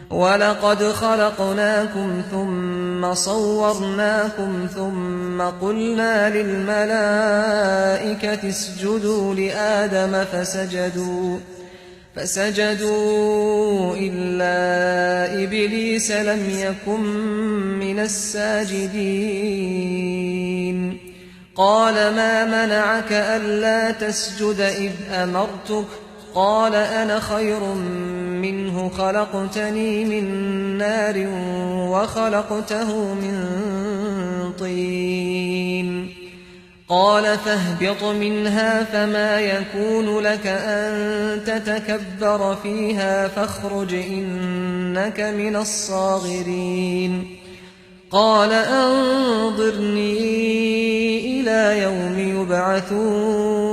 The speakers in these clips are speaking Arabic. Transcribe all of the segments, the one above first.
وَلَقَدْ خَلَقْنَاكُمْ ثُمَّ صَوَّرْنَاكُمْ ثُمَّ قُلْنَا لِلْمَلَائِكَةِ اسْجُدُوا لِآدَمَ فسجدوا إلا إبليس لم يكن من الساجدين. قال ما منعك ألا تسجد إذ أمرتك؟ قال أنا خير منه خلقتني من نار وخلقته من طين. قال فاهبط منها فما يكون لك أن تتكبر فيها فاخرج إنك من الصاغرين. قال أنظرني إلى يوم يبعثون.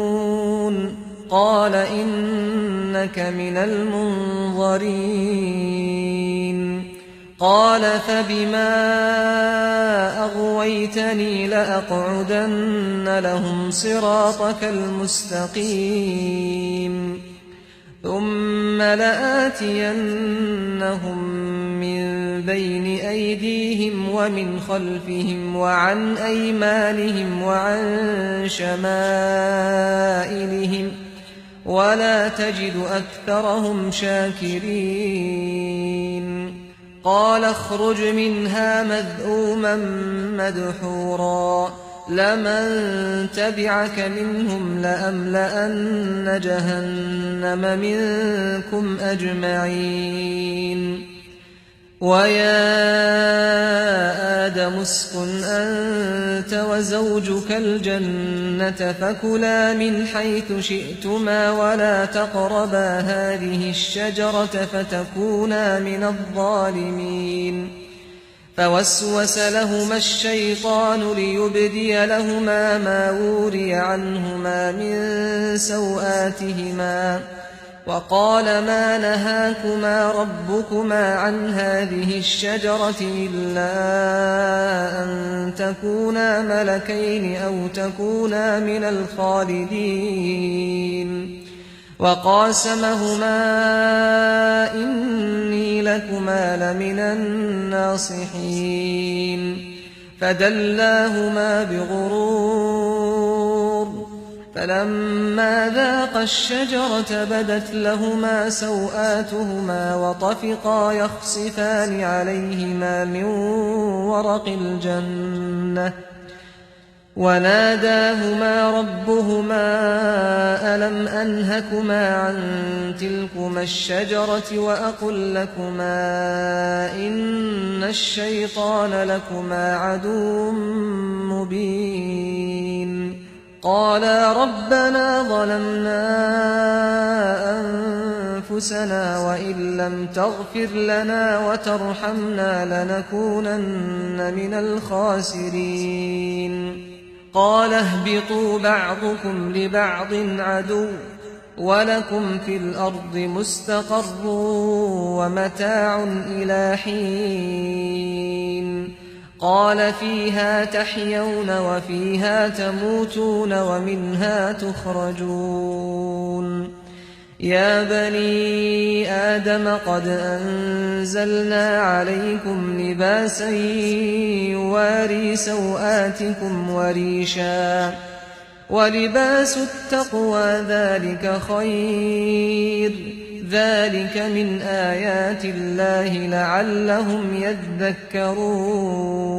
قال إنك من المنظرين. قال فبما أغويتني لأقعدن لهم صراطك المستقيم ثم لآتينهم من بين أيديهم ومن خلفهم وعن أيمانهم وعن شمائلهم ولا تجد أكثرهم شاكرين. قال اخرج منها مذءوما مدحورا لمن تبعك منهم لأملأن جهنم منكم أجمعين. ويا آدم اسكن أنت وزوجك الجنة فكلا من حيث شئتما ولا تقربا هذه الشجرة فتكونا من الظالمين. فوسوس لهما الشيطان ليبدي لهما ما وري عنهما من سوآتهما وقال ما نهاكما ربكما عن هذه الشجرة إلا أن تكونا ملكين أو تكونا من الخالدين. وقاسمهما إني لكما لمن الناصحين. فدلاهما بغرور فلما ذاقا الشجرة بدت لهما سوآتهما وطفقا يخصفان عليهما من ورق الجنة وناداهما ربهما ألم أنهكما عن تلكما الشجرة وأقل لكما إن الشيطان لكما عدو مبين. قالا ربنا ظلمنا أنفسنا وإن لم تغفر لنا وترحمنا لنكونن من الخاسرين. قال اهبطوا بعضكم لبعض عدو ولكم في الأرض مستقر ومتاع إلى حين. قال فيها تحيون وفيها تموتون ومنها تخرجون. يا بني آدم قد أنزلنا عليكم لباسا يواري سوآتكم وريشا ولباس التقوى ذلك خير ذلك من آيات الله لعلهم يذكرون.